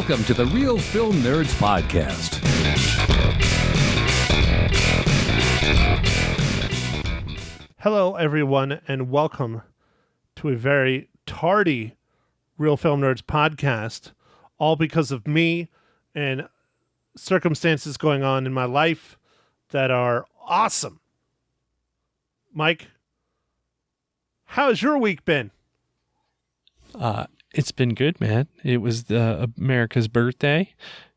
Welcome to the Real Film Nerds Podcast. Hello, everyone, and welcome to a very tardy Real Film Nerds Podcast, all because of me and circumstances going on in my life that are awesome. Mike, how has your week been? It's been good, man. It was America's birthday,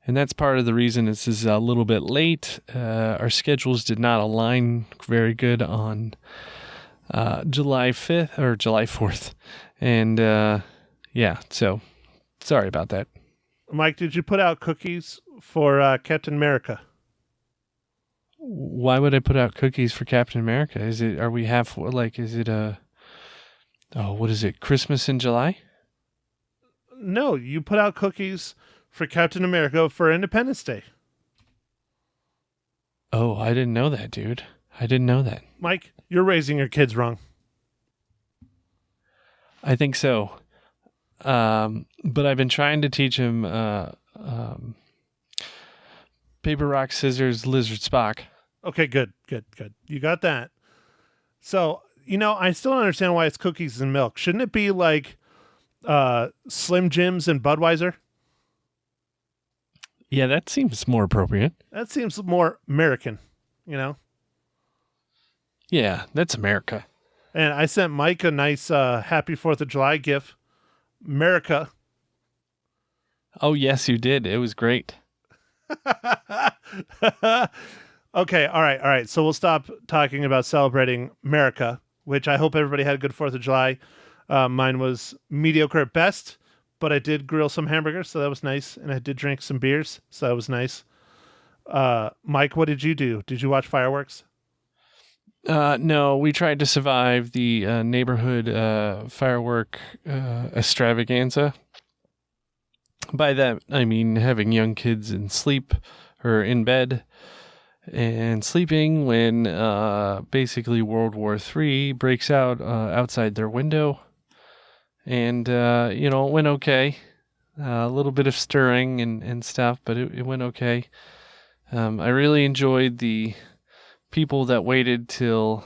and that's part of the reason this is a little bit late. Our schedules did not align very good on July 5th or July 4th. And so sorry about that. Mike, did you put out cookies for Captain America? Why would I put out cookies for Captain America? What is it, Christmas in July? No, you put out cookies for Captain America for Independence Day. Oh, I didn't know that, dude. I didn't know that. Mike, you're raising your kids wrong. I think so. But I've been trying to teach him paper, rock, scissors, lizard, Spock. Okay, good. You got that. So, I still don't understand why it's cookies and milk. Shouldn't it be like Slim Jims and Budweiser? Yeah, that seems more appropriate. That seems more American, Yeah, that's America. And I sent Mike a nice Happy 4th of July gift. America. Oh, yes, you did. It was great. Okay, all right. So we'll stop talking about celebrating America, which I hope everybody had a good 4th of July. Mine was mediocre at best, but I did grill some hamburgers, so that was nice. And I did drink some beers, so that was nice. Mike, what did you do? Did you watch fireworks? No, we tried to survive the neighborhood firework extravaganza. By that, I mean having young kids in bed and sleeping when basically World War III breaks out outside their window. And, it went okay. A little bit of stirring and stuff, but it went okay. I really enjoyed the people that waited till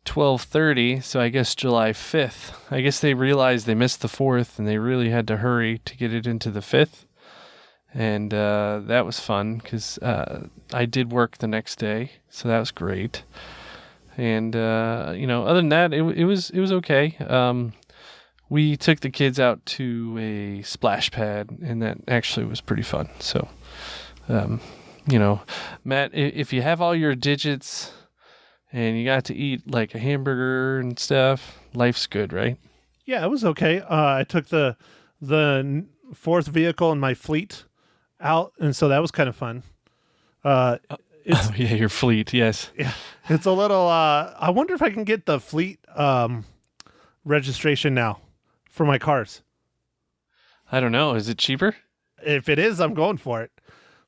12:30, so I guess July 5th. I guess they realized they missed the 4th, and they really had to hurry to get it into the 5th. And that was fun, because I did work the next day, so that was great. And, other than that, it was okay. We took the kids out to a splash pad, and that actually was pretty fun. So, Matt, if you have all your digits and you got to eat like a hamburger and stuff, life's good, right? Yeah, it was okay. I took the fourth vehicle in my fleet out, and so that was kind of fun. Your fleet, yes. Yeah, it's a little. I wonder if I can get the fleet registration now for my cars. I don't know. Is it cheaper? If it is, I'm going for it.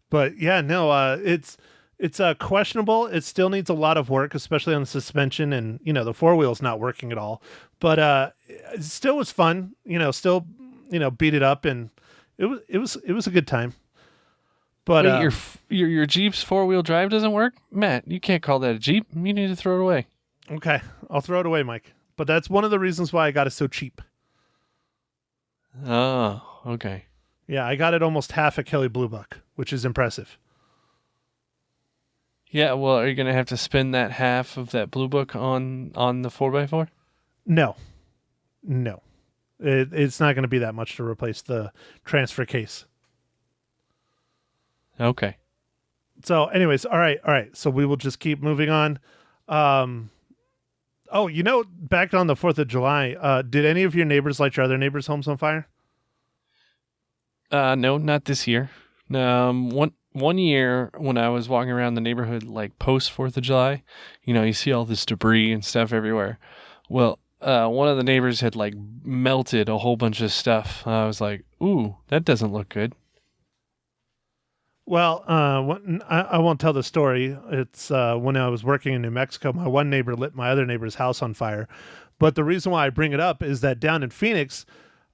But yeah, no, it's questionable. It still needs a lot of work, especially on the suspension, and the four wheel's not working at all. But it still was fun. Still beat it up, and it was a good time. But wait, your Jeep's 4-wheel drive doesn't work, Matt. You can't call that a Jeep. You need to throw it away. Okay, I'll throw it away, Mike. But that's one of the reasons why I got it so cheap. Oh, okay. Yeah, I got it almost half a Kelly Blue Book, which is impressive. Yeah, well, are you going to have to spend that half of that Blue Book on the 4x4? No. It's not going to be that much to replace the transfer case. Okay. So anyways, all right. So we will just keep moving on. Back on the 4th of July, did any of your neighbors light your other neighbors' homes on fire? No, not this year. One year when I was walking around the neighborhood, like post 4th of July, you see all this debris and stuff everywhere. Well, one of the neighbors had like melted a whole bunch of stuff. I was like, ooh, that doesn't look good. Well, I won't tell the story. It's when I was working in New Mexico, my one neighbor lit my other neighbor's house on fire. But the reason why I bring it up is that down in Phoenix,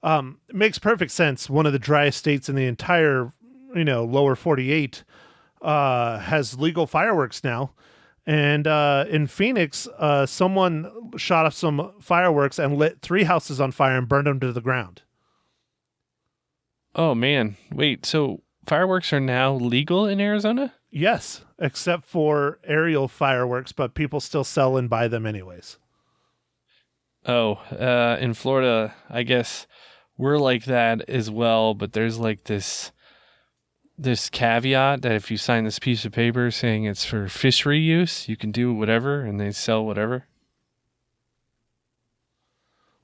It makes perfect sense. One of the driest states in the entire, lower 48 has legal fireworks now. And in Phoenix, someone shot off some fireworks and lit 3 houses on fire and burned them to the ground. Oh, man. Wait, so fireworks are now legal in Arizona? Yes, except for aerial fireworks, but people still sell and buy them anyways. Oh, in Florida, I guess we're like that as well, but there's like this caveat that if you sign this piece of paper saying it's for fishery use, you can do whatever, and they sell whatever.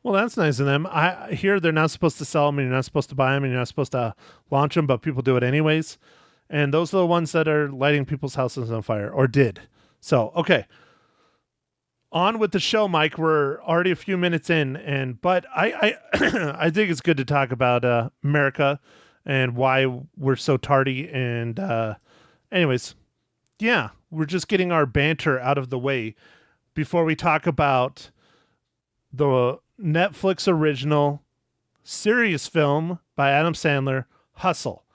Well, that's nice of them. I hear they're not supposed to sell them, and you're not supposed to buy them, and you're not supposed to launch them, but people do it anyways. And those are the ones that are lighting people's houses on fire, or did. So, okay. On with the show, Mike. We're already a few minutes in, but I I think it's good to talk about America and why we're so tardy. And anyways, yeah, we're just getting our banter out of the way before we talk about the Netflix original serious film by Adam Sandler, Hustle,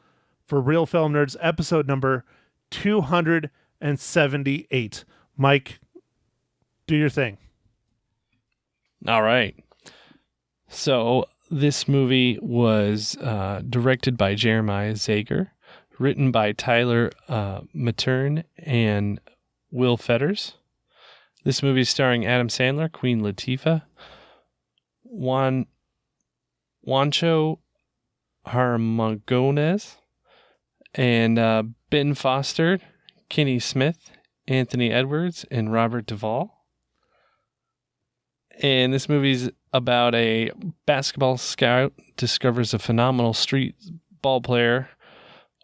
for Real Film Nerds, episode number 278. Mike, do your thing. All right. So this movie was directed by Jeremiah Zager, written by Tyler Matern and Will Fetters. This movie is starring Adam Sandler, Queen Latifah, Juancho Harmagones, and Ben Foster, Kenny Smith, Anthony Edwards, and Robert Duvall. And this movie's about a basketball scout discovers a phenomenal street ball player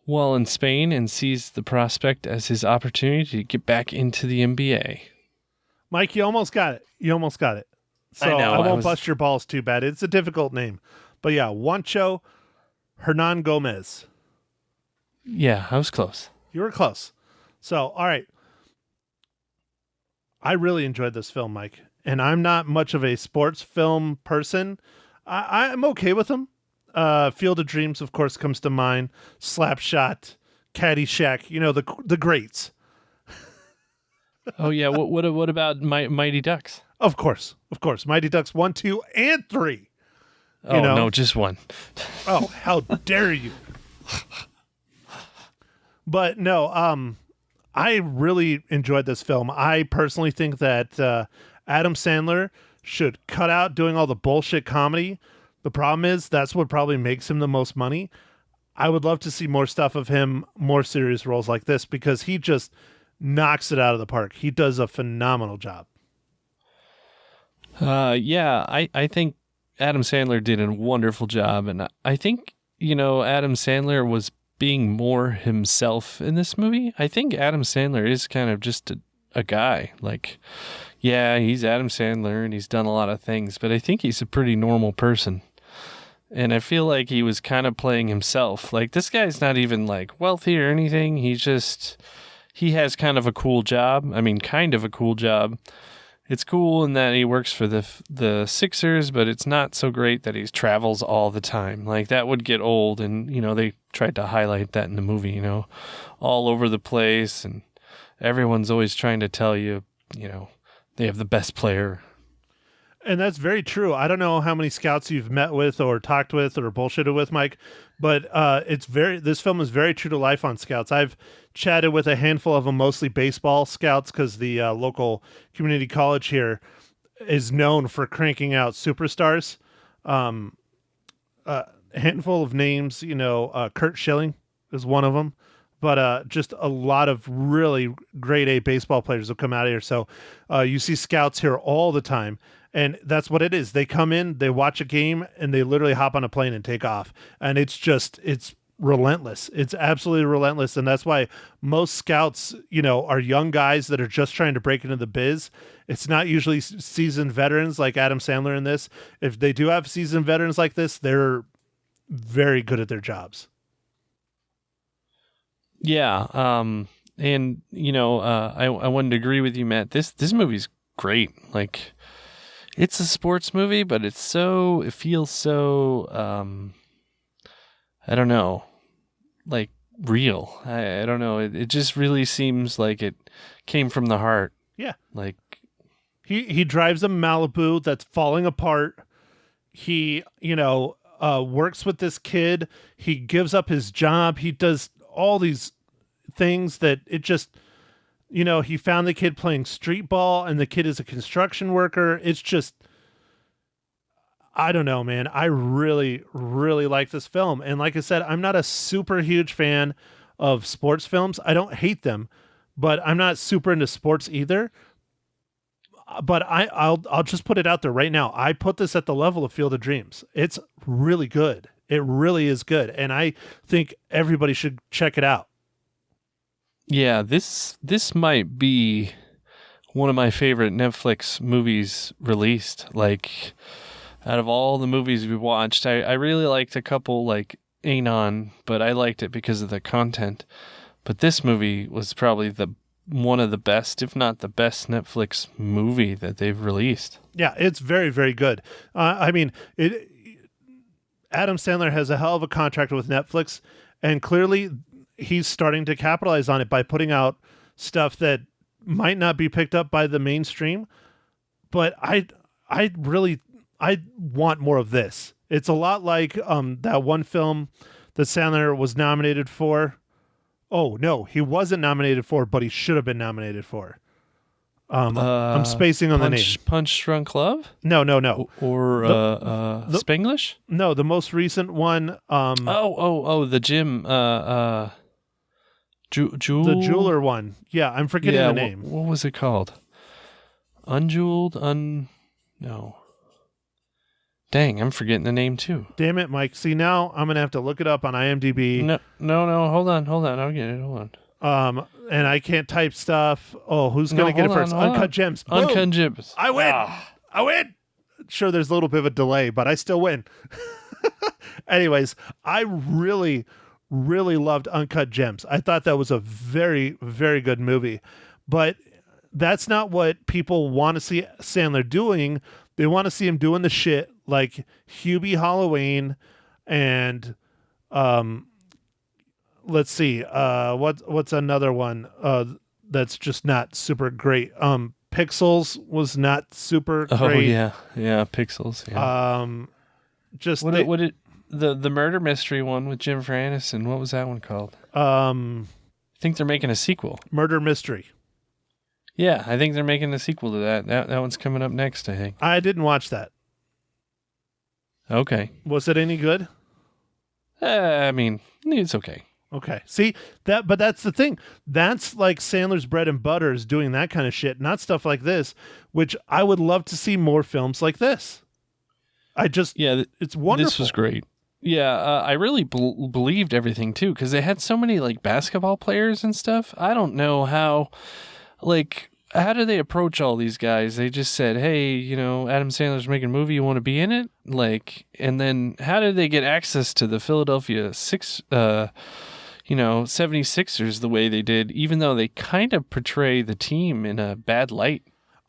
while in Spain and sees the prospect as his opportunity to get back into the NBA. Mike, you almost got it. So I know, I won't bust your balls too bad. It's a difficult name. But yeah, Juancho Hernan Gomez. Yeah, I was close. You were close. So, all right. I really enjoyed this film, Mike. And I'm not much of a sports film person. I'm okay with them. Field of Dreams, of course, comes to mind. Slapshot, Caddyshack, the greats. Oh yeah, what about Mighty Ducks? Of course. Mighty Ducks 1, 2, and 3. Oh no, just one. Oh, how dare you? But no, I really enjoyed this film. I personally think that Adam Sandler should cut out doing all the bullshit comedy. The problem is that's what probably makes him the most money. I would love to see more stuff of him, more serious roles like this, because he just knocks it out of the park. He does a phenomenal job. Yeah, I think Adam Sandler did a wonderful job, and I think, Adam Sandler was being more himself in this movie. I think Adam Sandler is kind of just a guy. Like, yeah, he's Adam Sandler and he's done a lot of things, but I think he's a pretty normal person. And I feel like he was kind of playing himself. Like, this guy's not even like wealthy or anything. He has kind of a cool job. I mean, kind of a cool job. It's cool in that he works for the Sixers, but it's not so great that he travels all the time. Like, that would get old, and, they tried to highlight that in the movie, all over the place, and everyone's always trying to tell you, they have the best player. And that's very true. I don't know how many scouts you've met with or talked with or bullshitted with, Mike, but this film is very true to life on scouts. I've chatted with a handful of them, mostly baseball scouts, because the local community college here is known for cranking out superstars. A handful of names, Kurt Schilling is one of them, but just a lot of really grade A baseball players have come out of here. So you see scouts here all the time. And that's what it is. They come in, they watch a game, and they literally hop on a plane and take off. And it's relentless. It's absolutely relentless. And that's why most scouts, are young guys that are just trying to break into the biz. It's not usually seasoned veterans like Adam Sandler in this. If they do have seasoned veterans like this, they're very good at their jobs. Yeah. I wanted to agree with you, Matt. This movie's great. Like, It's a sports movie, but it feels so, I don't know, like real. I don't know. It just really seems like it came from the heart. Yeah. Like, he drives a Malibu that's falling apart. He, works with this kid. He gives up his job. He does all these things that it just, he found the kid playing street ball and the kid is a construction worker. It's just, I don't know, man. I really, really like this film. And like I said, I'm not a super huge fan of sports films. I don't hate them, but I'm not super into sports either. But I'll just put it out there right now. I put this at the level of Field of Dreams. It's really good. It really is good. And I think everybody should check it out. yeah, this might be one of my favorite Netflix movies released. Like, out of all the movies we watched, I really liked a couple like Anon, but I liked it because of the content. But this movie was probably one of the best, if not the best, Netflix movie that they've released. Yeah, it's very, very good. Adam Sandler has a hell of a contract with Netflix, and clearly he's starting to capitalize on it by putting out stuff that might not be picked up by the mainstream. But I want more of this. It's a lot like that one film that Sandler was nominated for. Oh, no, he wasn't nominated for, but he should have been nominated for. I'm spacing on the name. Punch Drunk Love? No. Or Spanglish? No, the most recent one. The gym. The jeweler one. Yeah, I'm forgetting the name. What was it called? No. Dang, I'm forgetting the name too. Damn it, Mike. See, now I'm going to have to look it up on IMDb. No. Hold on. I'll get it. Hold on. And I can't type stuff. Oh, who's going to get it first? Uncut Gems. Boom. Uncut Gems. I win. I win. Sure, there's a little bit of a delay, but I still win. Anyways, I really, really loved Uncut Gems. I thought that was a very, very good movie. But that's not what people want to see Sandler doing. They want to see him doing the shit like Hubie Halloween and let's see, what's another one that's just not super great. Pixels was not super great. Oh yeah, Pixels. Yeah. The murder mystery one with Jennifer Aniston? What was that one called? I think they're making a sequel. Murder Mystery. Yeah, I think they're making a sequel to that. That one's coming up next, I think. I didn't watch that. Okay. Was it any good? I mean, it's okay. Okay. See, but that's the thing. That's like Sandler's bread and butter is doing that kind of shit, not stuff like this, which I would love to see more films like this. It's wonderful. This was great. Yeah, I really believed everything too, because they had so many like basketball players and stuff. I don't know how do they approach all these guys? They just said, hey, Adam Sandler's making a movie. You want to be in it? And then how did they get access to the Philadelphia 76ers the way they did, even though they kind of portray the team in a bad light?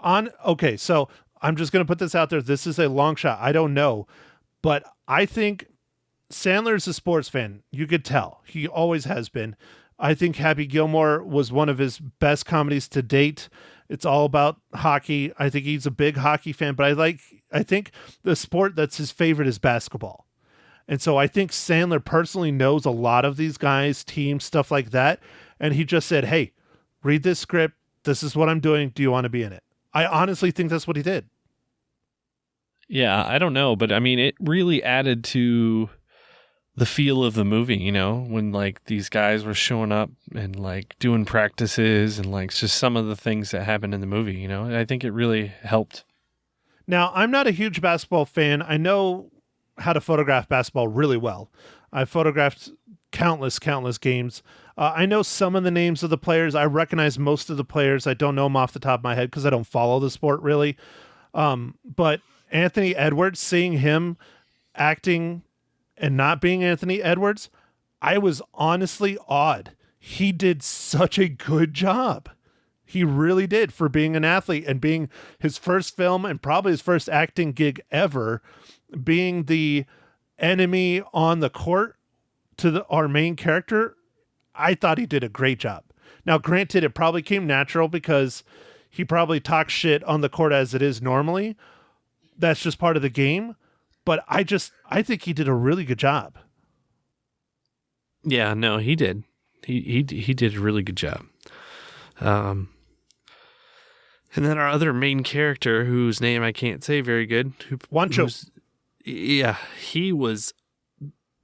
Okay, so I'm just going to put this out there. This is a long shot. I don't know. But I think Sandler's a sports fan. You could tell. He always has been. I think Happy Gilmore was one of his best comedies to date. It's all about hockey. I think he's a big hockey fan, but I think the sport that's his favorite is basketball. And so I think Sandler personally knows a lot of these guys, teams, stuff like that. And he just said, hey, read this script. This is what I'm doing. Do you want to be in it? I honestly think that's what he did. Yeah, I don't know, but I mean, it really added to the feel of the movie, when these guys were showing up and doing practices and just some of the things that happened in the movie, I think it really helped. Now, I'm not a huge basketball fan. I know how to photograph basketball really well. I've photographed countless games. I know some of the names of the players. I recognize most of the players. I don't know them off the top of my head because I don't follow the sport really. But Anthony Edwards, seeing him acting and not being Anthony Edwards, I was honestly awed. He did such a good job. He really did, for being an athlete and being his first film and probably his first acting gig ever, being the enemy on the court to our main character. I thought he did a great job. Now, granted, it probably came natural because he probably talks shit on the court as it is normally. That's just part of the game. But I think he did a really good job. Yeah, no, he did. He did a really good job. And then our other main character, whose name I can't say very good, Wancho. Yeah, he was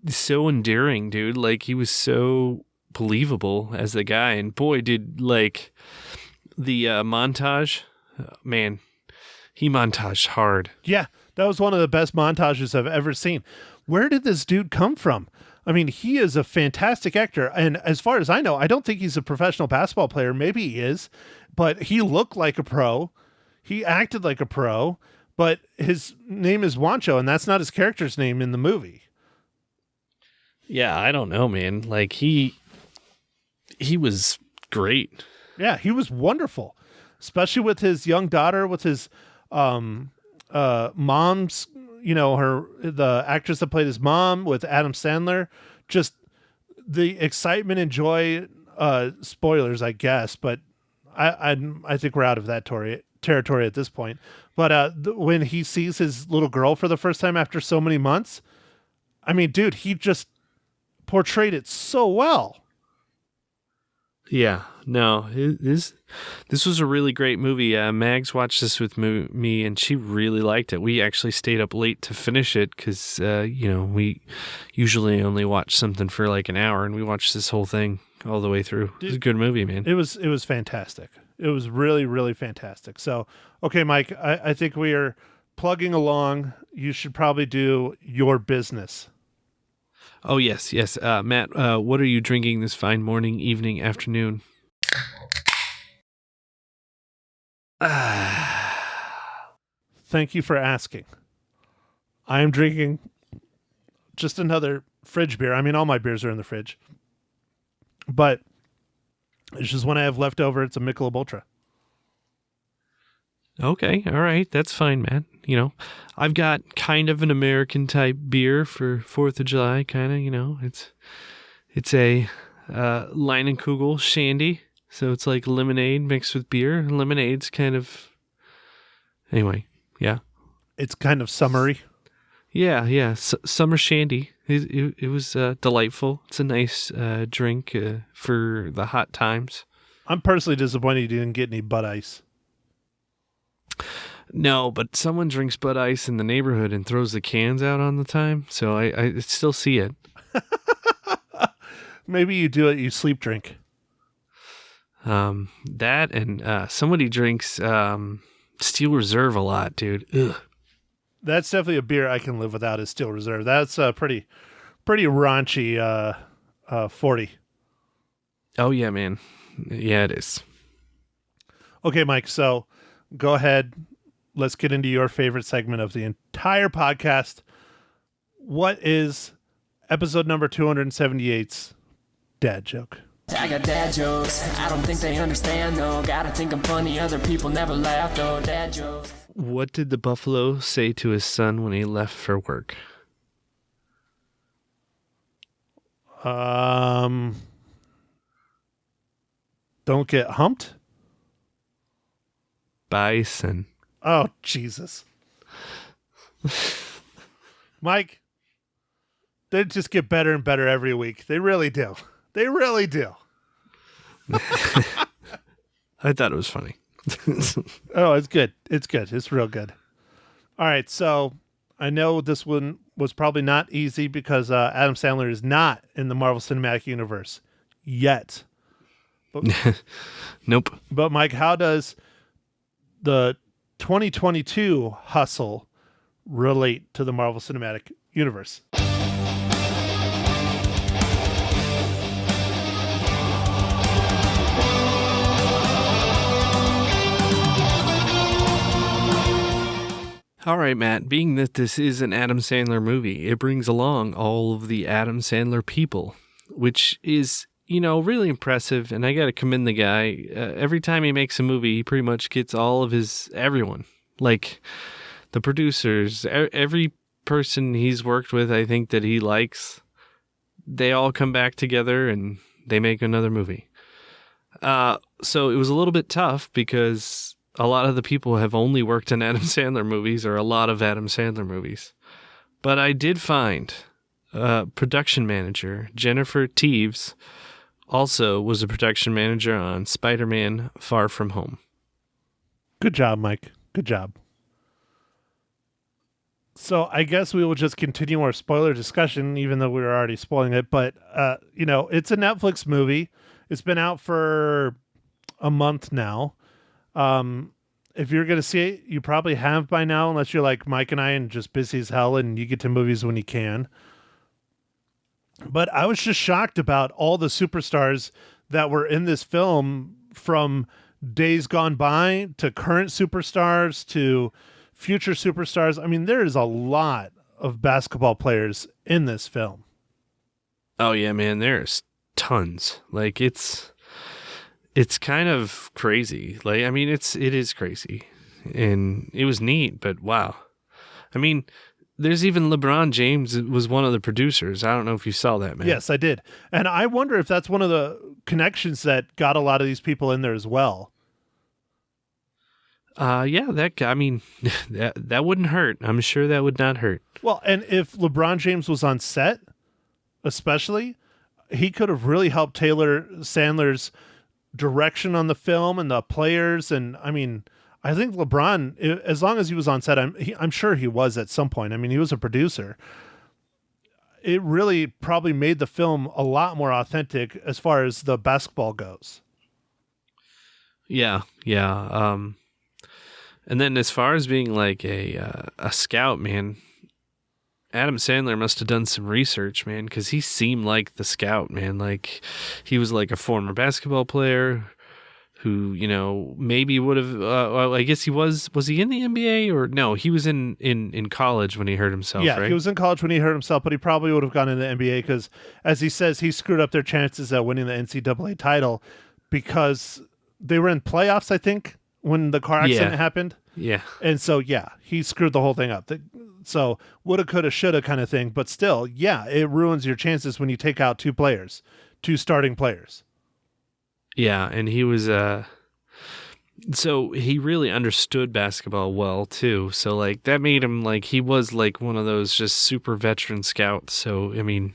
so endearing, dude. Like, he was so believable as the guy. And boy, did, like, the montage, man, he montaged hard. Yeah, that was one of the best montages I've ever seen. Where did this dude come from? I mean, he is a fantastic actor. And as far as I know, I don't think he's a professional basketball player. Maybe he is, but he looked like a pro. He acted like a pro, but his name is Wancho, and that's not his character's name in the movie. Yeah, I don't know, man. Like, he was great. Yeah, he was wonderful, especially with his young daughter, with his mom's, the actress that played his mom, with Adam Sandler. Just the excitement and joy, spoilers, I guess, but I think we're out of that territory at this point. But when he sees his little girl for the first time after so many months, I mean, dude, he just portrayed it so well. Yeah, no, this was a really great movie. Mags watched this with me, and she really liked it. We actually stayed up late to finish it because, we usually only watch something for like an hour, and we watched this whole thing all the way through. It was a good movie, man. It was fantastic. It was really, really fantastic. So, okay, Mike, I think we are plugging along. You should probably do your business. Oh, yes. Matt, what are you drinking this fine morning, evening, afternoon? Thank you for asking. I am drinking just another fridge beer. I mean, all my beers are in the fridge. But it's just when I have leftover, it's a Michelob Ultra. Okay, all right, that's fine, man. I've got kind of an American type beer for 4th of July, kind of, it's a Leinenkugel Shandy, so it's like lemonade mixed with beer. Lemonade's kind of, anyway, yeah. It's kind of summery. Yeah, summer shandy. It was delightful. It's a nice drink for the hot times. I'm personally disappointed you didn't get any Bud Ice. No, but someone drinks Bud Ice in the neighborhood and throws the cans out on the time, so I still see it. Maybe you do it, you sleep drink. That and somebody drinks Steel Reserve a lot, dude. Ugh. That's definitely a beer I can live without, is Steel Reserve. That's a pretty raunchy 40. Oh, yeah, man. Yeah, it is. Okay, Mike, so go ahead. Let's get into your favorite segment of the entire podcast. What is episode number 278's dad joke? I got dad jokes. I don't think they understand, though. Gotta think I'm funny. Other people never laugh, though. Dad jokes. What did the buffalo say to his son when he left for work? Don't get humped? Bison. Oh, Jesus. Mike, they just get better and better every week. They really do. They really do. I thought it was funny. Oh, it's good. It's good. It's real good. All right. So I know this one was probably not easy because Adam Sandler is not in the Marvel Cinematic Universe yet. But, nope. But Mike, how does the 2022 hustle relate to the Marvel Cinematic Universe? All right, Matt, being that this is an Adam Sandler movie, it brings along all of the Adam Sandler people, which is really impressive. And I got to commend the guy. Every time he makes a movie, he pretty much gets all of everyone, like the producers, every person he's worked with, I think that he likes, they all come back together and they make another movie. So it was a little bit tough because a lot of the people have only worked in Adam Sandler movies or a lot of Adam Sandler movies. But I did find production manager Jennifer Teeves also was a production manager on Spider-Man Far From Home. Good job, Mike. Good job. So I guess we will just continue our spoiler discussion, even though we were already spoiling it. But, it's a Netflix movie. It's been out for a month now. If you're going to see it, you probably have by now, unless you're like Mike and I and just busy as hell and you get to movies when you can. But I was just shocked about all the superstars that were in this film, from days gone by to current superstars to future superstars. I mean, there is a lot of basketball players in this film. Oh yeah, man, there's tons. Like it's kind of crazy. Like, I mean, it is crazy, and it was neat, but wow. I mean, there's even LeBron James was one of the producers. I don't know if you saw that, man. Yes, I did. And I wonder if that's one of the connections that got a lot of these people in there as well. Yeah, that guy, I mean, that wouldn't hurt. I'm sure that would not hurt. Well, and if LeBron James was on set, especially, he could have really helped tailor Sandler's direction on the film and the players. And I mean, I think LeBron, as long as he was on set, I'm sure he was at some point. I mean, he was a producer. It really probably made the film a lot more authentic as far as the basketball goes. Yeah. And then as far as being like a scout, man, Adam Sandler must have done some research, man, because he seemed like the scout, man. Like, he was like a former basketball player who, maybe would have, I guess he was he in the NBA or no? He was in college when he hurt himself, yeah, right? He was in college when he hurt himself, but he probably would have gone into the NBA because, as he says, he screwed up their chances at winning the NCAA title because they were in playoffs, I think, when the car accident happened. Yeah. And so, he screwed the whole thing up. So, woulda, coulda, shoulda kind of thing. But still, it ruins your chances when you take out two starting players. Yeah, and he was, so he really understood basketball well, too. So, like, that made him, like, he was, like, one of those just super veteran scouts. So, I mean,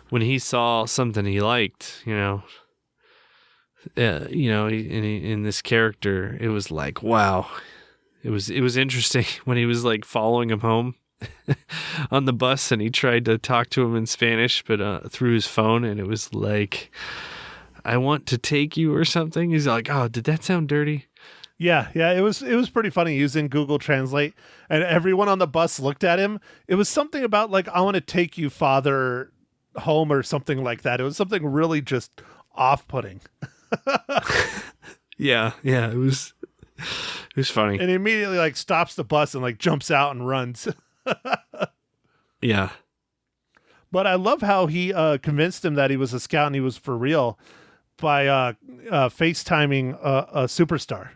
when he saw something he liked, in this character, it was like, wow. It was interesting when he was like following him home on the bus, and he tried to talk to him in Spanish, but through his phone, and it was like, "I want to take you" or something. He's like, "Oh, did that sound dirty?" Yeah. It was pretty funny using Google Translate, and everyone on the bus looked at him. It was something about like, "I want to take you, father, home" or something like that. It was something really just off-putting. Yeah, it was funny. And he immediately like stops the bus and like jumps out and runs. Yeah. But I love how he convinced him that he was a scout and he was for real by FaceTiming a superstar.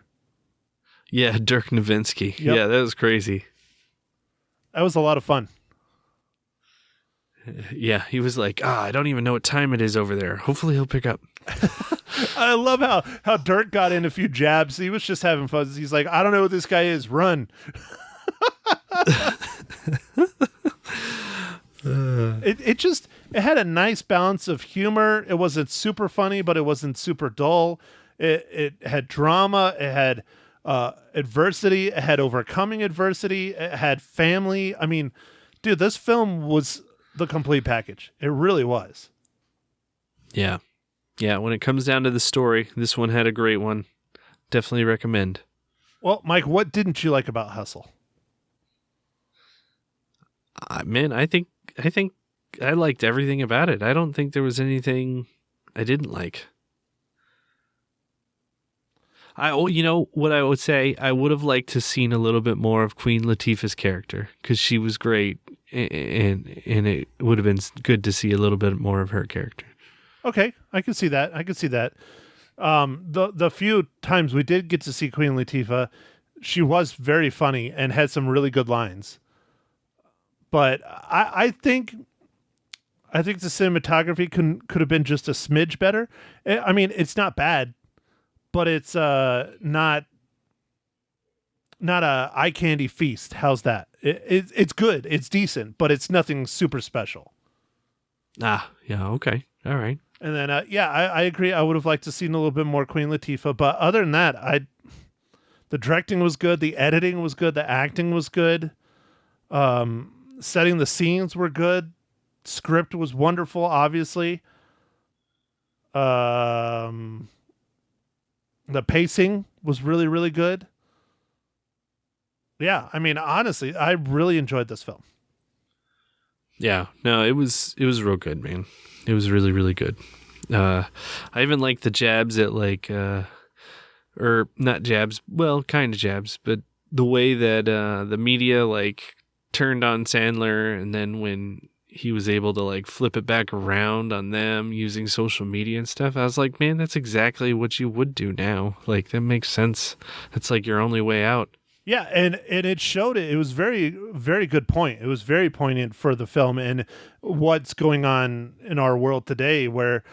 Yeah, Dirk Nowitzki. Yep. Yeah, that was crazy. That was a lot of fun. Yeah, he was like, I don't even know what time it is over there. Hopefully he'll pick up. I love how Dirk got in a few jabs. He was just having fun. He's like, I don't know what this guy is. Run. It had a nice balance of humor. It wasn't super funny, but it wasn't super dull. It had drama. It had adversity. It had overcoming adversity. It had family. I mean, dude, this film was the complete package. It really was. Yeah. When it comes down to the story, this one had a great one. Definitely recommend. Well, Mike, what didn't you like about Hustle? Man, I think I liked everything about it. I don't think there was anything I didn't like. What I would say, I would have liked to seen a little bit more of Queen Latifah's character because she was great, and it would have been good to see a little bit more of her character. Okay, I can see that. I can see that. The few times we did get to see Queen Latifah, she was very funny and had some really good lines. But I think the cinematography could have been just a smidge better. I mean, it's not bad, but it's not a eye candy feast. How's that? It's good. It's decent, but it's nothing super special. Ah, yeah, okay. All right. And then, I agree. I would have liked to seen a little bit more Queen Latifah, but other than that, the directing was good, the editing was good, the acting was good, setting the scenes were good, script was wonderful. Obviously, the pacing was really, really good. Yeah, I mean, honestly, I really enjoyed this film. Yeah, no, it was real good, man. It was really, really good. I even like the jabs at like, or not jabs, well, kind of jabs, but the way that the media like turned on Sandler, and then when he was able to like flip it back around on them using social media and stuff, I was like, man, that's exactly what you would do now. Like, that makes sense. That's like your only way out. Yeah, and it showed it. It was very, very good point. It was very poignant for the film and what's going on in our world today, where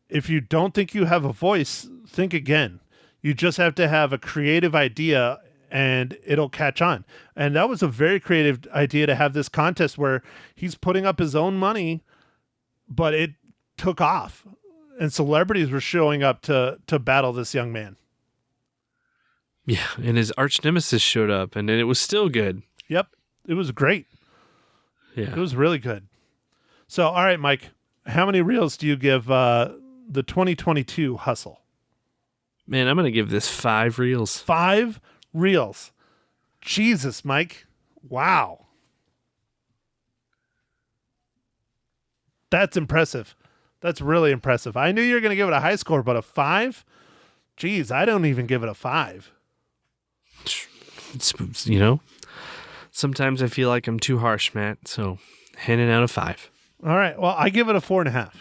if you don't think you have a voice, think again. You just have to have a creative idea and it'll catch on. And that was a very creative idea to have this contest where he's putting up his own money, but it took off and celebrities were showing up to battle this young man. Yeah, and his arch nemesis showed up, and then it was still good. Yep, it was great. Yeah, It was really good. So, all right, Mike, how many reels do you give the 2022 Hustle? man, I'm gonna give this 5 reels. 5 reels. Jesus, Mike. Wow. That's impressive. That's really impressive. I knew you were going to give it a high score, but a 5? Geez, I don't even give it a 5. It's, sometimes I feel like I'm too harsh, Matt. So, handing out a 5. All right. Well, I give it a 4.5.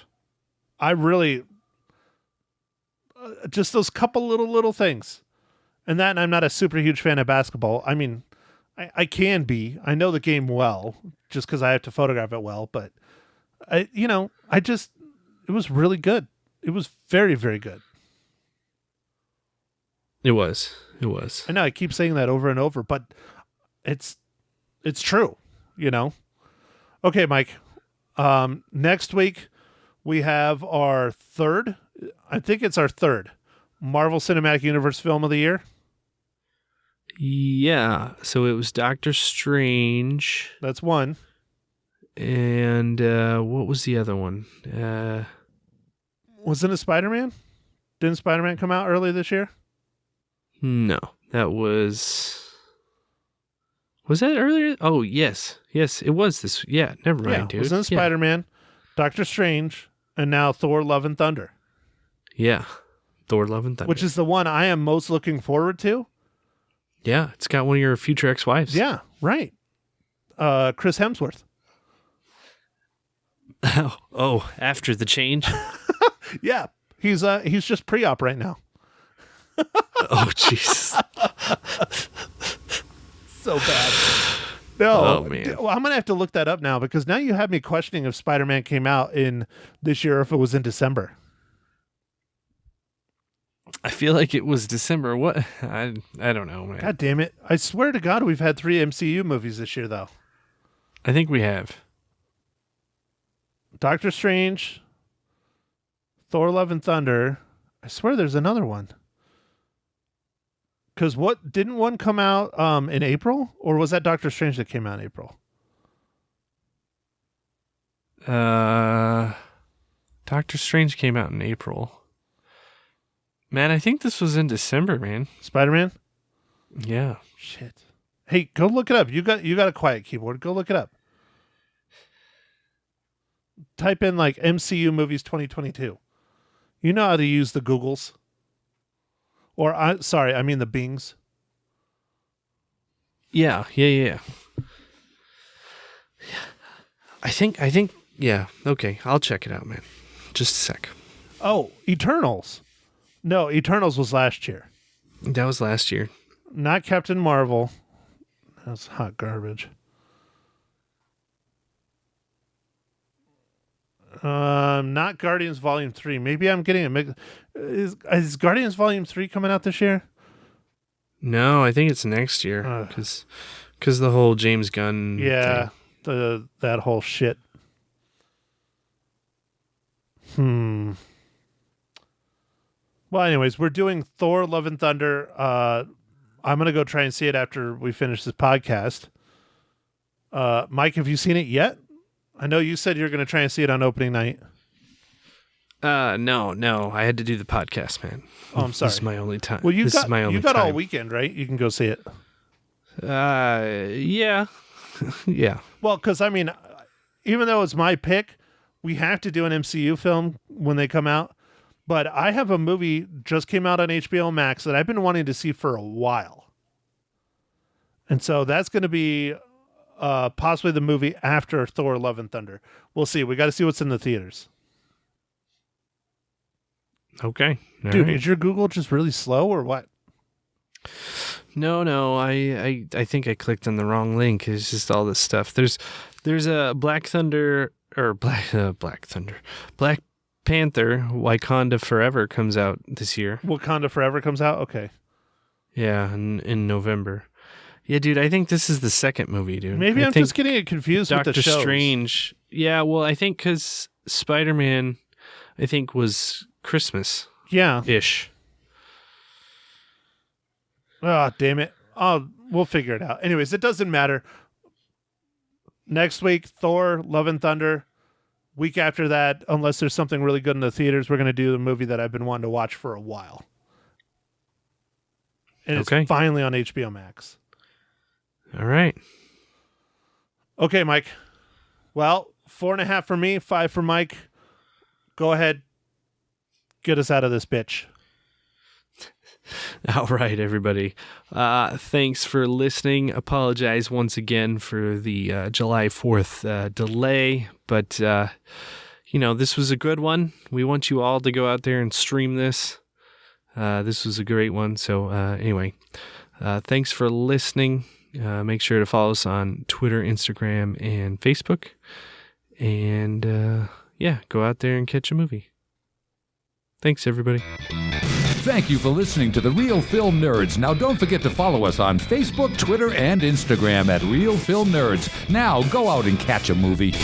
I really just those couple little things, and I'm not a super huge fan of basketball. I mean, I can be. I know the game well, just because I have to photograph it well. But it was really good. It was very, very good. It was. I know I keep saying that over and over, but it's true. Okay, Mike. Next week we have our third. I think it's our third Marvel Cinematic Universe film of the year. Yeah. So it was Doctor Strange. That's one. And what was the other one? Wasn't it Spider-Man? Didn't Spider-Man come out early this year? No, that was that earlier? Oh, yes, it was this. Yeah, never mind, dude. Wasn't it Spider-Man, Doctor Strange, and now Thor: Love and Thunder? Yeah, Thor: Love and Thunder, which is the one I am most looking forward to. Yeah, it's got one of your future ex-wives. Yeah, right. Chris Hemsworth. Oh, after the change. Yeah, he's just pre-op right now. Oh, jeez. So bad. No, oh, man. Well, I'm gonna have to look that up now because now you have me questioning if Spider-Man came out in this year or if it was in December. I feel like it was December. What? I don't know, man. God damn it! I swear to God, we've had 3 MCU movies this year, though. I think we have Doctor Strange, Thor: Love and Thunder. I swear there's another one. Because didn't one come out in April, or was that Doctor Strange that came out in April? Doctor Strange came out in April. Man, I think this was in December, man. Spider-Man? Yeah. Shit. Hey, go look it up. You got a quiet keyboard. Go look it up. Type in like MCU movies 2022. You know how to use the Googles. Or I mean the Bings. Yeah. I think yeah. Okay, I'll check it out, man. Just a sec. Oh, Eternals. No, Eternals was last year. That was last year. Not Captain Marvel. That's hot garbage. Not Guardians Volume 3. Maybe I'm getting a mix. Is Guardians Volume 3 coming out this year? No, I think it's next year because the whole James Gunn thing. That whole shit. Well, anyways, we're doing Thor: Love and Thunder. I'm gonna go try and see it after we finish this podcast. Mike, have you seen it yet? I know you said you're gonna try and see it on opening night. No. I had to do the podcast, man. Oh, I'm sorry. This is my only time. Well, you got all time. weekend, right? You can go see it. Yeah. Yeah. Well, because I mean, even though it's my pick, we have to do an MCU film when they come out. But I have a movie just came out on HBO Max that I've been wanting to see for a while. And so that's going to be possibly the movie after Thor: Love and Thunder. We'll see. We got to see what's in the theaters. Okay. All Dude, right. is your Google just really slow or what? No. I think I clicked on the wrong link. It's just all this stuff. There's a Black Panther Wakanda Forever comes out this year. Wakanda Forever comes out? Okay. Yeah, in November. Yeah, dude, I think this is the second movie, dude. Maybe I'm think just getting it confused with the Doctor shows. Strange. Yeah, well, I think because Spider-Man, I think, was Christmas-ish. Yeah. Oh, damn it. We'll figure it out. Anyways, it doesn't matter. Next week, Thor: Love and Thunder. Week after that, unless there's something really good in the theaters, we're going to do the movie that I've been wanting to watch for a while. And it's finally on HBO Max. All right. Okay, Mike. Well, 4.5 for me, 5 for Mike. Go ahead. Get us out of this bitch. All right, everybody. Thanks for listening. Apologize once again for the July 4th delay, but this was a good one. We want you all to go out there and stream this. This was a great one. So anyway, thanks for listening. Make sure to follow us on Twitter, Instagram, and Facebook. And go out there and catch a movie. Thanks, everybody. Thank you for listening to The Real Film Nerds. Now, don't forget to follow us on Facebook, Twitter, and Instagram at Real Film Nerds. Now, go out and catch a movie.